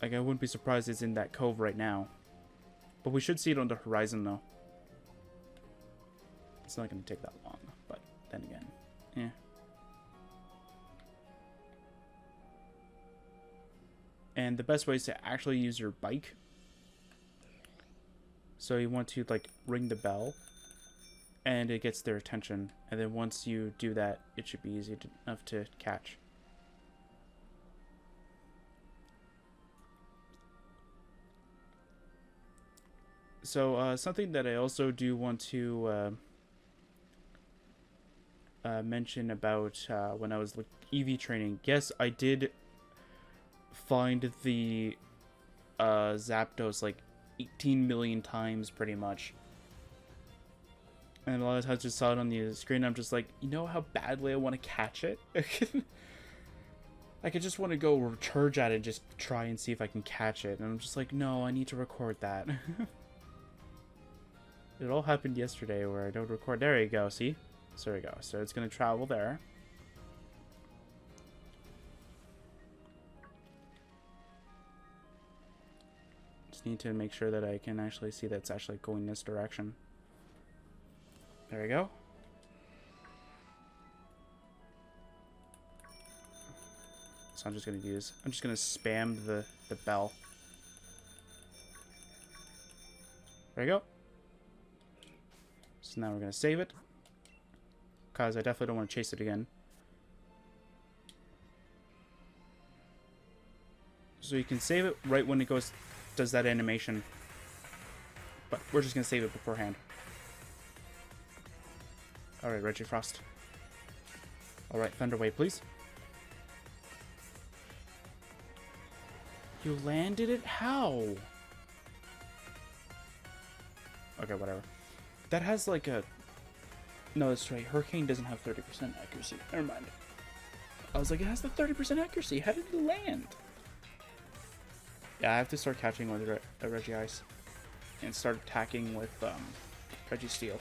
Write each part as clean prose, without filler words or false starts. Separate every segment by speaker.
Speaker 1: Like, I wouldn't be surprised it's in that cove right now. But we should see it on the horizon, though. It's not going to take that long, but then again, yeah. And the best way is to actually use your bike. So you want to, like, ring the bell, and it gets their attention. And then once you do that, it should be easy enough to catch. So something that I also do want to mention about when I was EV training. Yes, I did find the Zapdos like 18 million times pretty much. And a lot of times I just saw it on the screen. I'm just like, you know how badly I want to catch it? Like, I just want to go charge at it and just try and see if I can catch it. And I'm just like, no, I need to record that. It all happened yesterday where I don't record. There you go, see? So there you go. So it's going to travel there. Just need to make sure that I can actually see that it's actually going this direction. There we go. So I'm just going to spam the bell. There you go. So now we're going to save it, because I definitely don't want to chase it again. So you can save it right when it does that animation. But we're just going to save it beforehand. Alright, Regifrost. Alright, Thunderwave, please. You landed it? How? Okay, whatever. That has like a... No, that's right. Hurricane doesn't have 30% accuracy. Never mind. I was like, it has the 30% accuracy. How did it land? Yeah, I have to start catching with Regice. And start attacking with Registeel.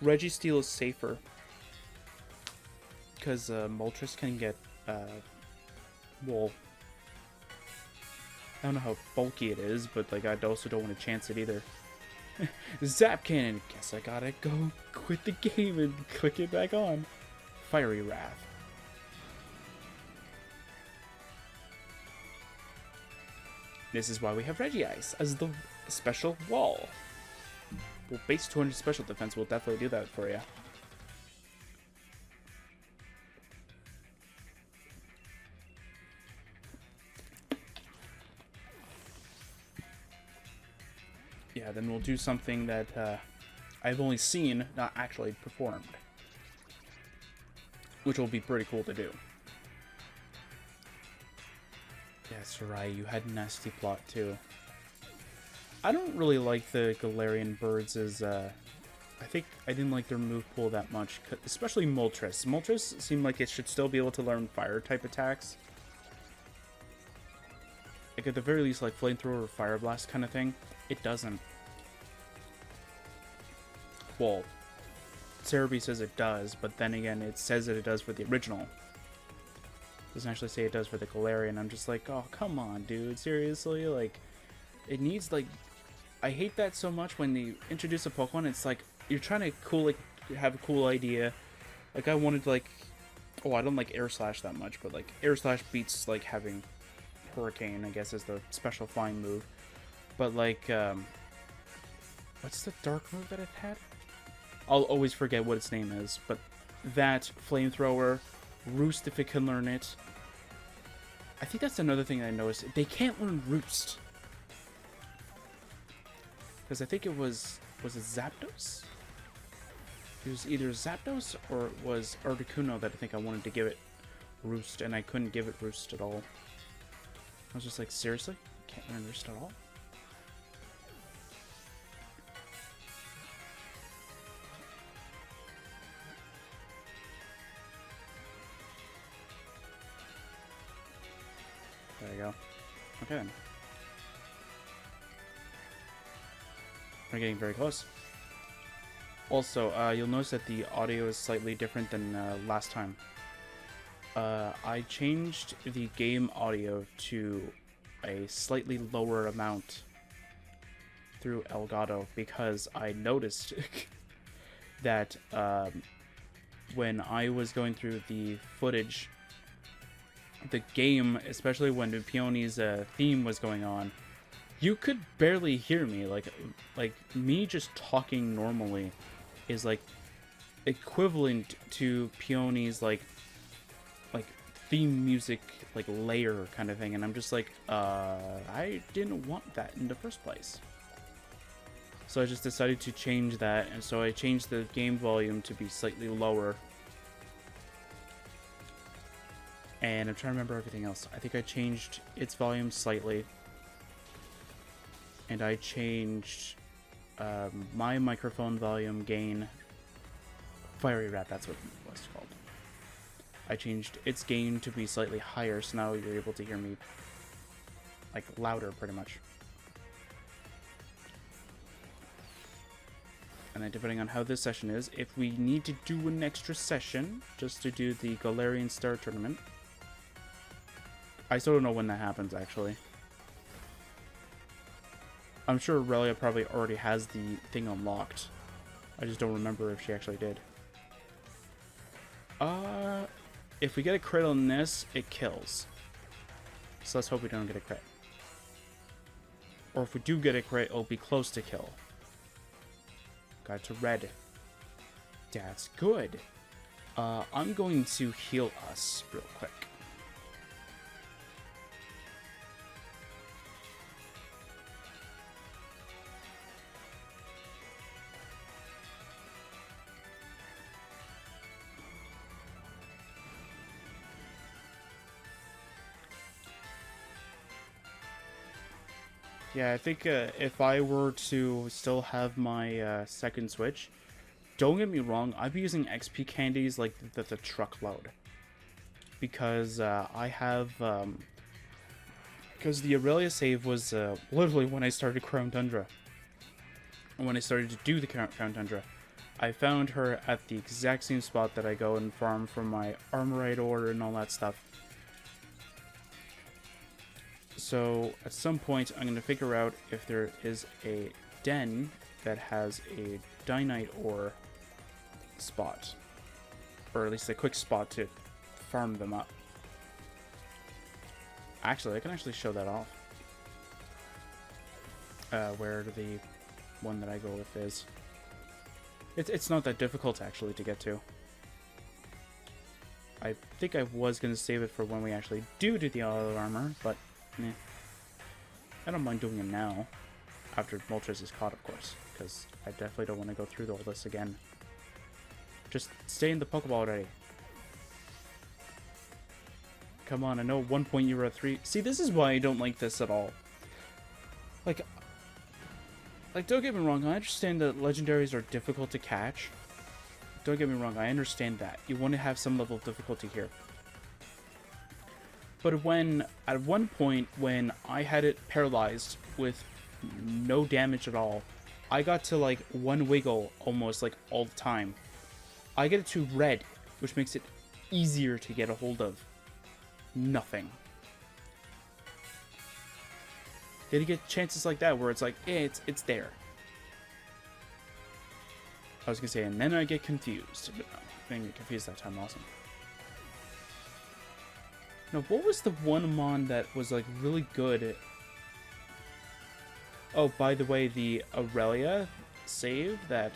Speaker 1: Registeel is safer. Because Moltres can get... well... I don't know how bulky it is, but like I also don't want to chance it either. Zap Cannon! Guess I gotta go quit the game and click it back on. Fiery Wrath. This is why we have Regice as the special wall. Well, base 200 special defense will definitely do that for you. Yeah, then we'll do something that I've only seen, not actually performed. Which will be pretty cool to do. That's right, you had Nasty Plot too. I don't really like the Galarian birds as, I think I didn't like their move pool that much, especially Moltres. Moltres seemed like it should still be able to learn fire type attacks. Like at the very least, like Flamethrower or Fire Blast kind of thing. It doesn't. Well, Cerebi says it does, but then again, it says that it does for the original. It doesn't actually say it does for the Galarian. I'm just like, oh, come on, dude. Seriously? Like, it needs, like... I hate that so much when they introduce a Pokemon. It's like, you're trying to have a cool idea. Like, I wanted, like... Oh, I don't like Air Slash that much, but, like, Air Slash beats, like, having Hurricane, I guess, as the special flying move. But, like, what's the dark move that it had? I'll always forget what its name is, but that, Flamethrower, Roost if it can learn it. I think that's another thing I noticed. They can't learn Roost. Because I think it was it Zapdos? It was either Zapdos or it was Articuno that I think I wanted to give it Roost, and I couldn't give it Roost at all. I was just like, seriously? Can't learn Roost at all? There you go. Okay then. We're getting very close. Also, you'll notice that the audio is slightly different than last time. I changed the game audio to a slightly lower amount through Elgato because I noticed that when I was going through the footage, the game, especially when the Peony's theme was going on, you could barely hear me. Like me just talking normally is like equivalent to Peony's like theme music like layer kind of thing, and I'm just like, I didn't want that in the first place. So I just decided to change that, and so I changed the game volume to be slightly lower. And I'm trying to remember everything else. I think I changed its volume slightly. And I changed my microphone volume gain. Fiery Rat, that's what it was called. I changed its gain to be slightly higher, so now you're able to hear me like louder pretty much. And then depending on how this session is, if we need to do an extra session just to do the Galarian Star Tournament, I still don't know when that happens actually. I'm sure Aurelia probably already has the thing unlocked. I just don't remember if she actually did. If we get a crit on this, it kills. So let's hope we don't get a crit. Or if we do get a crit, it'll be close to kill. Got it to red. That's good. I'm going to heal us real quick. Yeah, I think if I were to still have my second Switch, don't get me wrong, I'd be using XP candies like the truckload. Because I have... because the Aurelia save was literally when I started Crown Tundra. And when I started to do the Crown Tundra, I found her at the exact same spot that I go and farm for my Armorite ore and all that stuff. So at some point, I'm going to figure out if there is a den that has a Dynite ore spot. Or at least a quick spot to farm them up. Actually, I can actually show that off. Where the one that I go with is. It's not that difficult actually to get to. I think I was going to save it for when we actually do the auto armor, but... eh. I don't mind doing it now, after Moltres is caught, of course, because I definitely don't want to go through all this again. Just stay in the Pokeball already. Come on, I know at one point you were at 3. See, this is why I don't like this at all. Like, don't get me wrong, I understand that legendaries are difficult to catch. Don't get me wrong, I understand that. You want to have some level of difficulty here. But when, at one point, when I had it paralyzed with no damage at all, I got to like one wiggle almost like all the time. I get it to red, which makes it easier to get a hold of. Nothing. Then you get chances like that where it's like, eh, it's there. I was gonna say, and then I get confused. But no, I didn't get confused that time, awesome. No, what was the one mon that was like really good? Oh, by the way, the Aurelia save that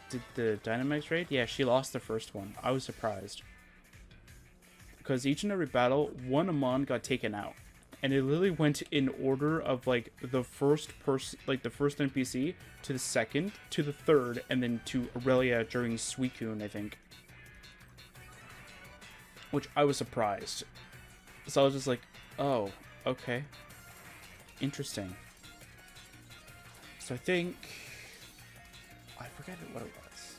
Speaker 1: did the Dynamax raid, yeah, she lost the first one. I was surprised. Because each and every battle, one Amon got taken out. And it literally went in order of like the first person, like the first NPC, to the second, to the third, and then to Aurelia during Suicune, I think. Which I was surprised. So I was just like, oh, okay. Interesting. So I think... I forget what it was.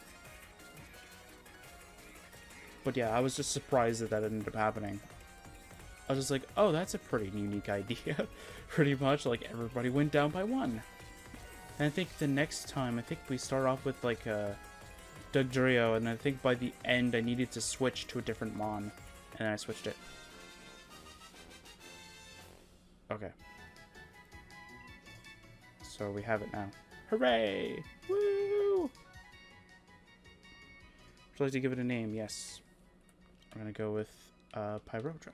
Speaker 1: But yeah, I was just surprised that ended up happening. I was just like, oh, that's a pretty unique idea. Pretty much, like, everybody went down by one. And I think the next time, I think we start off with, like, Dugtrio, and I think by the end I needed to switch to a different Mon. And then I switched it. Okay. So we have it now. Hooray! Woo! Would you like to give it a name? Yes. I'm going to go with Pyrodra.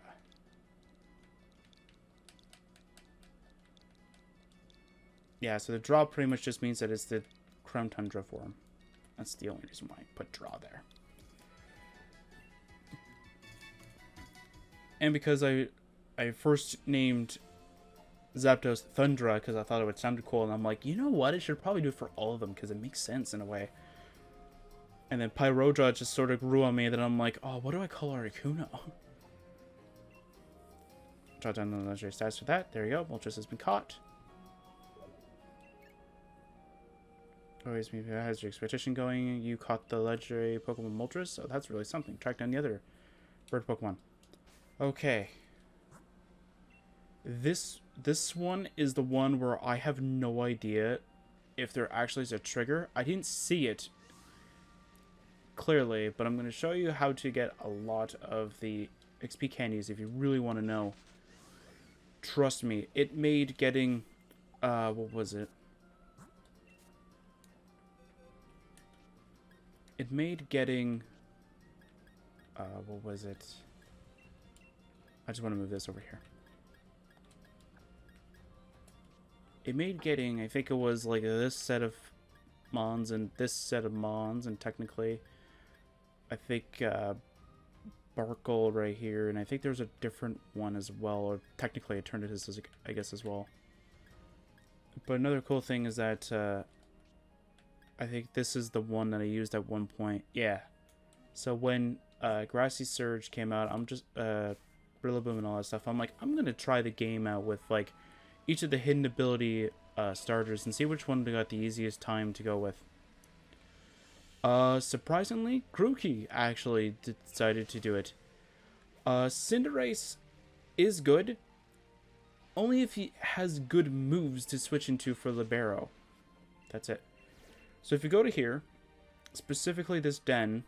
Speaker 1: Yeah, so the draw pretty much just means that it's the Crown Tundra form. That's the only reason why I put draw there. And because I first named Zapdos Tundra because I thought it would sound cool, and I'm like, you know what? I should probably do it for all of them because it makes sense in a way. And then Pyrodra just sort of grew on me. That I'm like, oh, what do I call Articuno? Jot down the legendary stats for that. There you go. Moltres has been caught. Always me. How's your expedition going? You caught the legendary Pokemon Moltres? Oh, that's really something. Track down the other bird Pokemon. Okay. This one is the one where I have no idea if there actually is a trigger. I didn't see it clearly, but I'm going to show you how to get a lot of the XP candies if you really want to know. Trust me, it made getting what was it? It made getting what was it? I just want to move this over here. It made getting, I think it was like this set of Mons and this set of Mons, and technically I think Barkle right here, and I think there's a different one as well, or technically Eternatus, I guess, as well. But another cool thing is that I think this is the one that I used at one point. Yeah. So when Grassy Surge came out, I'm just Rillaboom and all that stuff, I'm like, I'm going to try the game out with like each of the hidden ability starters and see which one we got the easiest time to go with. Surprisingly, Grookey actually decided to do it. Cinderace is good, only if he has good moves to switch into for Libero. That's it. So if you go to here, specifically this den,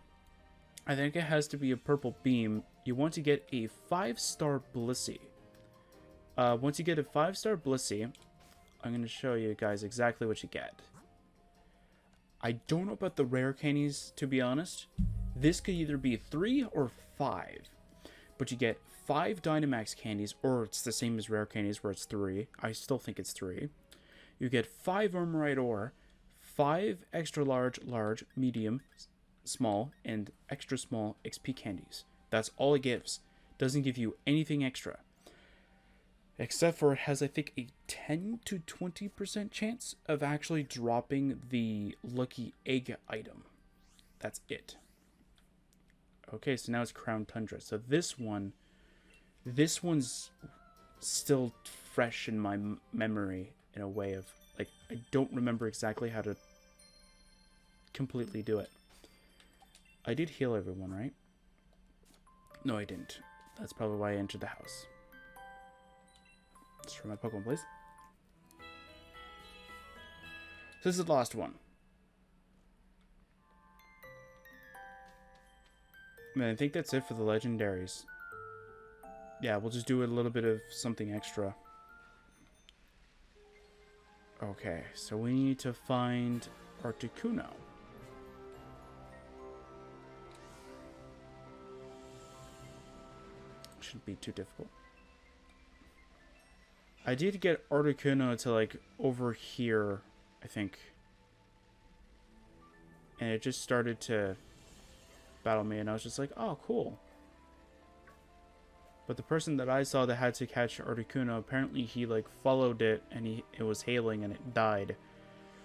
Speaker 1: I think it has to be a purple beam. You want to get a 5-star Blissey. Once you get a 5-star Blissey, I'm going to show you guys exactly what you get. I don't know about the rare candies, to be honest. This could either be 3 or 5. But you get 5 Dynamax candies, or it's the same as rare candies where it's 3. I still think it's 3. You get 5 Armorite Ore, 5 extra large, medium, small, and extra small XP candies. That's all it gives. Doesn't give you anything extra. Except for it has, I think, a 10 to 20% chance of actually dropping the lucky egg item. That's it. Okay, so now it's Crown Tundra. So this one's still fresh in my memory in a way of, like, I don't remember exactly how to completely do it. I did heal everyone, right? No, I didn't. That's probably why I entered the house. Let's try my Pokemon, please. So this is the last one. Man, I think that's it for the legendaries. Yeah, we'll just do a little bit of something extra. Okay, so we need to find Articuno. Shouldn't be too difficult. I did get Articuno to, like, over here, I think. And it just started to battle me, and I was just like, oh, cool. But the person that I saw that had to catch Articuno, apparently he, like, followed it, and it was hailing, and it died.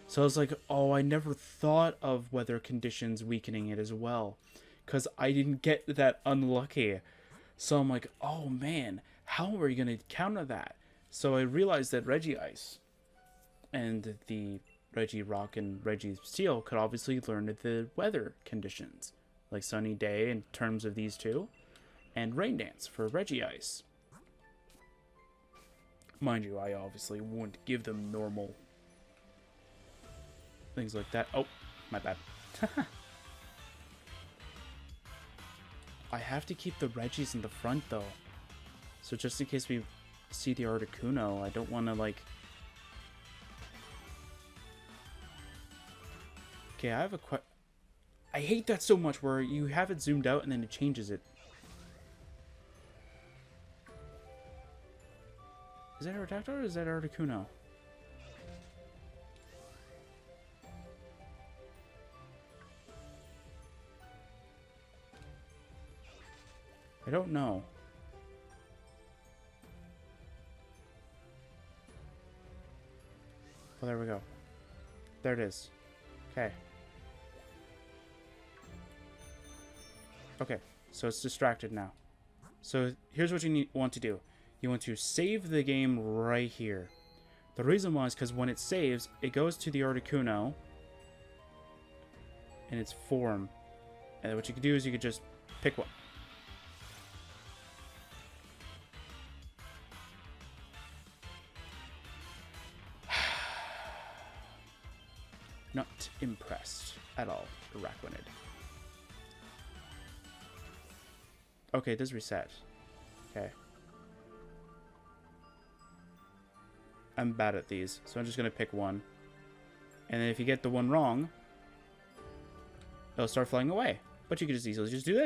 Speaker 1: So I was like, oh, I never thought of weather conditions weakening it as well. Because I didn't get that unlucky. So I'm like, oh, man, how are you going to counter that? So I realized that Regice and the Regirock and Registeel could obviously learn the weather conditions, like sunny day in terms of these two, and rain dance for Regice. Mind you, I obviously wouldn't give them normal things like that. Oh, my bad. I have to keep the Regis in the front, though. So just in case we see the Articuno, I don't want to, like... Okay, I have a I hate that so much, where you have it zoomed out and then it changes it. Is that Aerodactyl or is that Articuno? I don't know. Well, there we go. There it is. Okay. Okay, so it's distracted now. So here's what you want to do. You want to save the game right here. The reason why is because when it saves, it goes to the Articuno in its form. And what you could do is you could just pick one. Not impressed at all, Araquanid. Okay, it does reset. Okay. I'm bad at these, so I'm just going to pick one. And then if you get the one wrong, it'll start flying away. But you can just easily just do this.